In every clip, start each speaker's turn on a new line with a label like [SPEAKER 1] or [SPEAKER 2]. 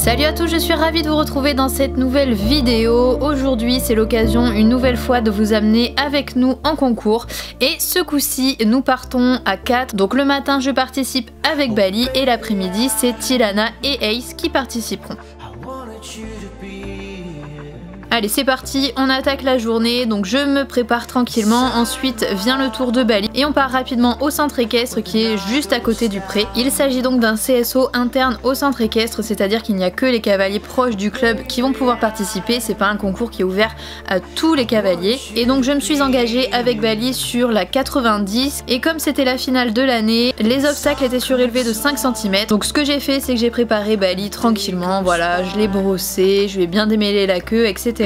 [SPEAKER 1] Salut à tous, je suis ravie de vous retrouver dans cette nouvelle vidéo. Aujourd'hui, c'est l'occasion une nouvelle fois de vous amener avec nous en concours. Et ce coup-ci, nous partons à 4. Donc le matin, je participe avec Bali et l'après-midi, c'est Ilana et Ace qui participeront. Allez, c'est parti, on attaque la journée, donc je me prépare tranquillement, ensuite vient le tour de Bali et on part rapidement au centre équestre qui est juste à côté du pré. Il s'agit donc d'un CSO interne au centre équestre, c'est-à-dire qu'il n'y a que les cavaliers proches du club qui vont pouvoir participer, c'est pas un concours qui est ouvert à tous les cavaliers. Et donc je me suis engagée avec Bali sur la 90 et comme c'était la finale de l'année, les obstacles étaient surélevés de 5 cm. Donc ce que j'ai fait, c'est que j'ai préparé Bali tranquillement, voilà, je l'ai brossé, je lui ai bien démêlé la queue, etc.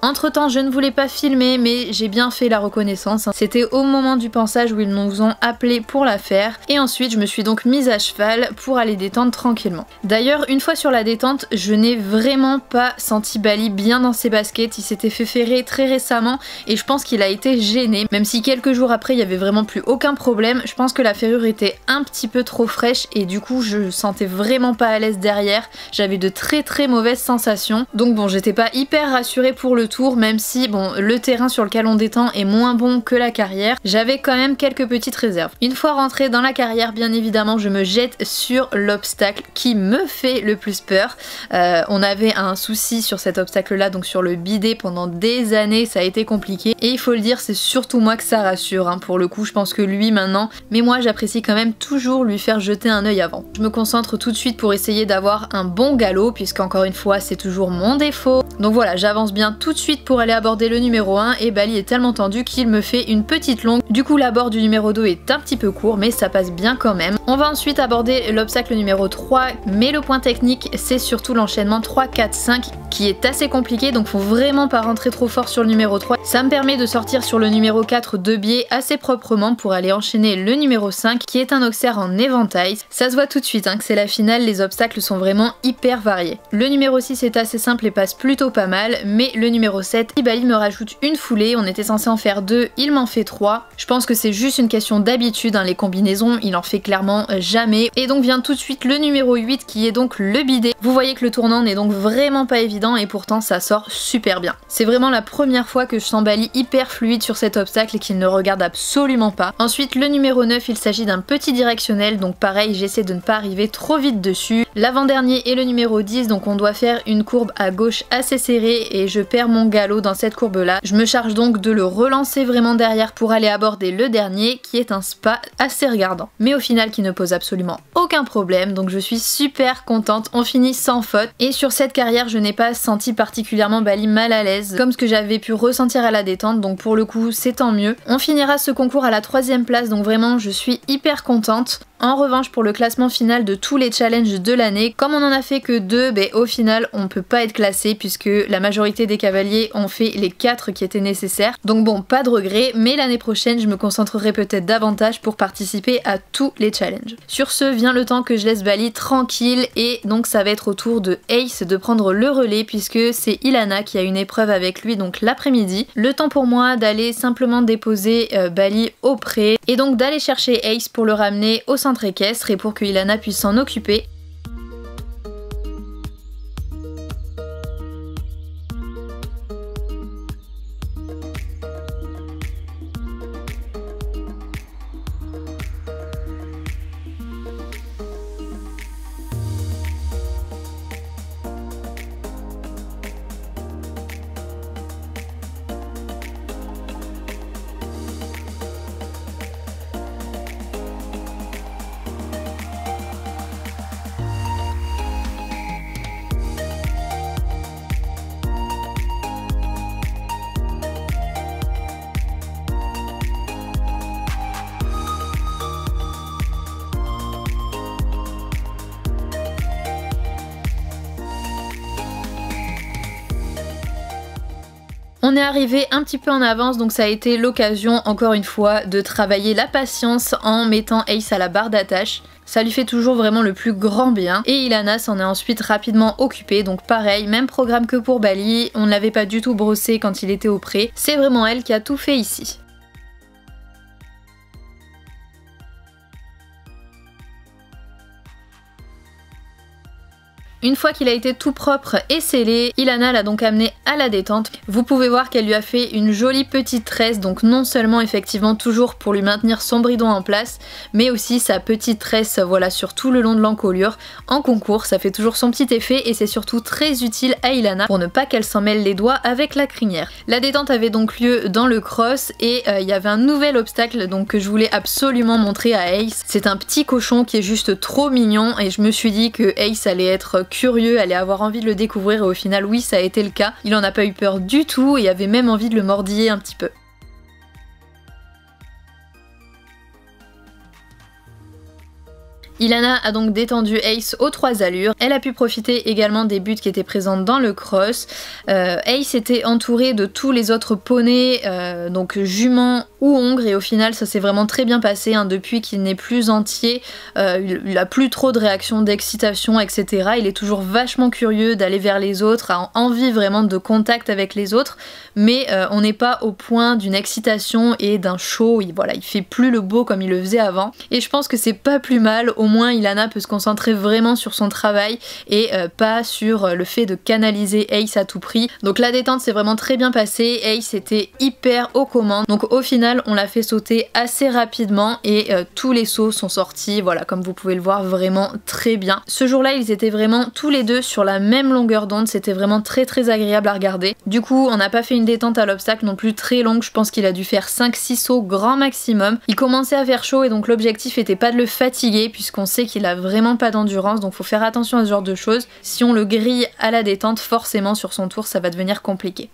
[SPEAKER 1] Entre temps, je ne voulais pas filmer, mais j'ai bien fait la reconnaissance. C'était au moment du pansage où ils nous ont appelé pour la faire. Et ensuite, je me suis donc mise à cheval pour aller détendre tranquillement. D'ailleurs, une fois sur la détente, je n'ai vraiment pas senti Bali bien dans ses baskets. Il s'était fait ferrer très récemment et je pense qu'il a été gêné. Même si quelques jours après, il n'y avait vraiment plus aucun problème, je pense que la ferrure était un petit peu trop fraîche et du coup, je sentais vraiment pas à l'aise derrière. J'avais de très mauvaises sensations. Donc bon, j'étais pas hyper rassurée pour le tour, même si bon, le terrain sur lequel on détend est moins bon que la carrière, j'avais quand même quelques petites réserves. Une fois rentrée dans la carrière, bien évidemment, je me jette sur l'obstacle qui me fait le plus peur. On avait un souci sur cet obstacle-là, donc sur le bidet pendant des années, ça a été compliqué. Et il faut le dire, c'est surtout moi que ça rassure, hein. Pour le coup, je pense que lui maintenant, mais moi j'apprécie quand même toujours lui faire jeter un œil avant. Je me concentre tout de suite pour essayer d'avoir un bon galop, puisqu'encore une fois, c'est toujours mon défaut. Donc voilà, j'avance bien tout de suite pour aller aborder le numéro 1 et Bali est tellement tendu qu'il me fait une petite longue. Du coup l'abord du numéro 2 est un petit peu court mais ça passe bien quand même. On va ensuite aborder l'obstacle numéro 3 mais le point technique c'est surtout l'enchaînement 3, 4, 5 qui est assez compliqué donc faut vraiment pas rentrer trop fort sur le numéro 3. Ça me permet de sortir sur le numéro 4 de biais assez proprement pour aller enchaîner le numéro 5 qui est un auxerre en éventail. Ça se voit tout de suite hein, que c'est la finale, les obstacles sont vraiment hyper variés. Le numéro 6 est assez simple et passe plutôt pas mal mais le numéro 7, Bali me rajoute une foulée, on était censé en faire 2, il m'en fait 3. Je pense que c'est juste une question d'habitude, hein, les combinaisons, il en fait clairement jamais. Et donc vient tout de suite le numéro 8 qui est donc le bidet. Vous voyez que le tournant n'est donc vraiment pas évident et pourtant ça sort super bien. C'est vraiment la première fois que je sens Bali hyper fluide sur cet obstacle et qu'il ne regarde absolument pas. Ensuite le numéro 9, il s'agit d'un petit directionnel, donc pareil j'essaie de ne pas arriver trop vite dessus. L'avant-dernier est le numéro 10, donc on doit faire une courbe à gauche assez serrée et je perds mon galop dans cette courbe là. Je me charge donc de le relancer vraiment derrière pour aller aborder le dernier qui est un spa assez regardant. Mais au final qui ne pose absolument aucun problème donc je suis super contente, on finit sans faute. Et sur cette carrière je n'ai pas senti particulièrement Bali mal à l'aise comme ce que j'avais pu ressentir à la détente donc pour le coup c'est tant mieux. On finira ce concours à la 3e place donc vraiment je suis hyper contente. En revanche pour le classement final de tous les challenges de l'année, comme on en a fait que 2, au final on peut pas être classé puisque la majorité des cavaliers ont fait les 4 qui étaient nécessaires. Donc bon, pas de regret, mais l'année prochaine je me concentrerai peut-être davantage pour participer à tous les challenges. Sur ce, vient le temps que je laisse Bali tranquille et donc ça va être au tour de Ace de prendre le relais puisque c'est Ilana qui a une épreuve avec lui donc l'après-midi. Le temps pour moi d'aller simplement déposer Bali au pré et donc d'aller chercher Ace pour le ramener au centre équestre et pour que Ilana puisse s'en occuper. On est arrivé un petit peu en avance, donc ça a été l'occasion encore une fois de travailler la patience en mettant Ace à la barre d'attache. Ça lui fait toujours vraiment le plus grand bien. Et Ilana s'en est ensuite rapidement occupée, donc pareil, même programme que pour Bali, on ne l'avait pas du tout brossé quand il était au pré. C'est vraiment elle qui a tout fait ici. Une fois qu'il a été tout propre et scellé, Ilana l'a donc amené à la détente. Vous pouvez voir qu'elle lui a fait une jolie petite tresse, donc non seulement effectivement toujours pour lui maintenir son bridon en place, mais aussi sa petite tresse voilà sur tout le long de l'encolure. En concours, ça fait toujours son petit effet et c'est surtout très utile à Ilana pour ne pas qu'elle s'en mêle les doigts avec la crinière. La détente avait donc lieu dans le cross et il y avait un nouvel obstacle donc que je voulais absolument montrer à Ace. C'est un petit cochon qui est juste trop mignon et je me suis dit que Ace allait être curieux, allait avoir envie de le découvrir et au final oui ça a été le cas. Il en a pas eu peur du tout et avait même envie de le mordiller un petit peu. Ilana a donc détendu Ace aux 3 allures. Elle a pu profiter également des buttes qui étaient présentes dans le cross. Ace était entouré de tous les autres poneys, donc juments ou hongres, et au final ça s'est vraiment très bien passé hein, depuis qu'il n'est plus entier. Il a plus trop de réactions d'excitation, etc. Il est toujours vachement curieux d'aller vers les autres, a envie vraiment de contact avec les autres, mais on n'est pas au point d'une excitation et d'un show. Voilà, il fait plus le beau comme il le faisait avant. Et je pense que c'est pas plus mal. Au moins Ilana peut se concentrer vraiment sur son travail et pas sur le fait de canaliser Ace à tout prix. Donc la détente s'est vraiment très bien passée, Ace était hyper aux commandes, donc au final on l'a fait sauter assez rapidement et tous les sauts sont sortis, voilà, comme vous pouvez le voir, vraiment très bien. Ce jour là ils étaient vraiment tous les deux sur la même longueur d'onde, c'était vraiment très agréable à regarder. Du coup on n'a pas fait une détente à l'obstacle non plus très longue, je pense qu'il a dû faire 5-6 sauts grand maximum. Il commençait à faire chaud et donc l'objectif était pas de le fatiguer puisqu'on sait qu'il a vraiment pas d'endurance, donc faut faire attention à ce genre de choses. Si on le grille à la détente, forcément sur son tour ça va devenir compliqué.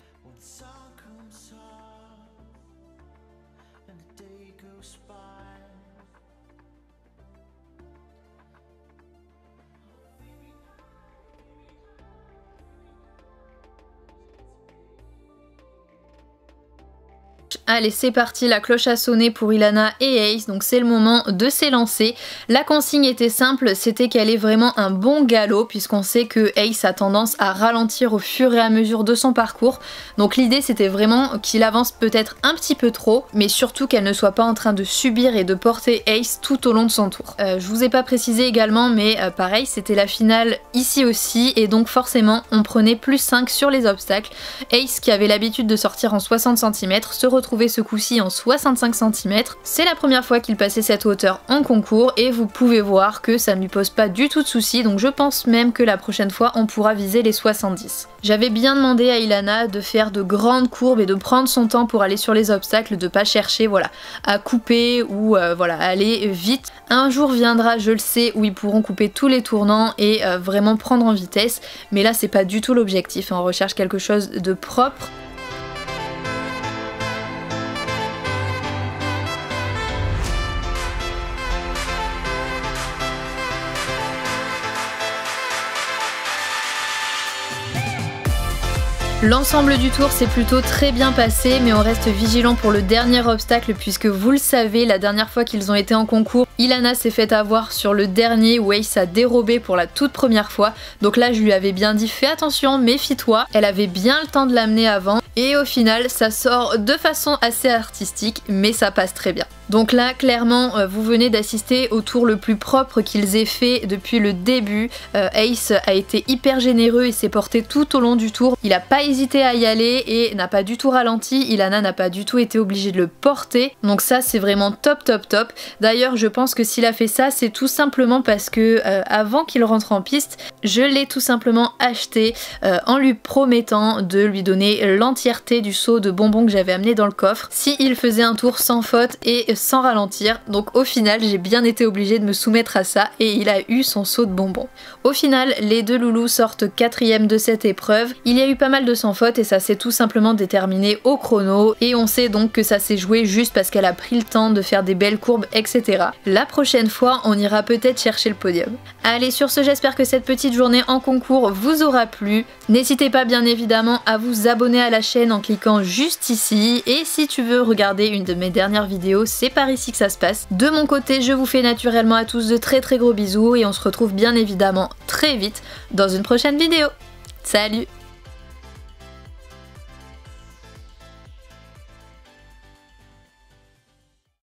[SPEAKER 1] Allez c'est parti, la cloche a sonné pour Ilana et Ace, donc c'est le moment de s'élancer. La consigne était simple, c'était qu'elle ait vraiment un bon galop puisqu'on sait que Ace a tendance à ralentir au fur et à mesure de son parcours. Donc l'idée c'était vraiment qu'il avance peut-être un petit peu trop, mais surtout qu'elle ne soit pas en train de subir et de porter Ace tout au long de son tour. Je vous ai pas précisé également, mais pareil c'était la finale ici aussi et donc forcément on prenait plus 5 sur les obstacles. Ace qui avait l'habitude de sortir en 60 cm se retrouve ce coup-ci en 65 cm. C'est la première fois qu'il passait cette hauteur en concours et vous pouvez voir que ça ne lui pose pas du tout de soucis, donc je pense même que la prochaine fois on pourra viser les 70. J'avais bien demandé à Ilana de faire de grandes courbes et de prendre son temps pour aller sur les obstacles, de pas chercher voilà à couper ou voilà aller vite. Un jour viendra, je le sais, où ils pourront couper tous les tournants et vraiment prendre en vitesse, mais là c'est pas du tout l'objectif, on recherche quelque chose de propre. L'ensemble du tour s'est plutôt très bien passé, mais on reste vigilant pour le dernier obstacle puisque vous le savez, la dernière fois qu'ils ont été en concours, Ilana s'est fait avoir sur le dernier où Ace a dérobé pour la toute première fois. Donc là je lui avais bien dit fais attention, méfie-toi, elle avait bien le temps de l'amener avant et au final ça sort de façon assez artistique mais ça passe très bien. Donc là clairement vous venez d'assister au tour le plus propre qu'ils aient fait depuis le début. Ace a été hyper généreux et s'est porté tout au long du tour, il a pas hésité à y aller et n'a pas du tout ralenti. Ilana n'a pas du tout été obligée de le porter, donc ça c'est vraiment top. D'ailleurs je pense que s'il a fait ça c'est tout simplement parce que avant qu'il rentre en piste je l'ai tout simplement acheté en lui promettant de lui donner l'entièreté du seau de bonbons que j'avais amené dans le coffre si il faisait un tour sans faute et sans ralentir. Donc au final j'ai bien été obligée de me soumettre à ça et il a eu son seau de bonbons. Au final les deux loulous sortent 4e de cette épreuve. Il y a eu pas mal de sans faute et ça s'est tout simplement déterminé au chrono et on sait donc que ça s'est joué juste parce qu'elle a pris le temps de faire des belles courbes, etc. La prochaine fois, on ira peut-être chercher le podium. Allez, sur ce, j'espère que cette petite journée en concours vous aura plu. N'hésitez pas bien évidemment à vous abonner à la chaîne en cliquant juste ici, et si tu veux regarder une de mes dernières vidéos, c'est par ici que ça se passe. De mon côté, je vous fais naturellement à tous de très gros bisous et on se retrouve bien évidemment très vite dans une prochaine vidéo. Salut!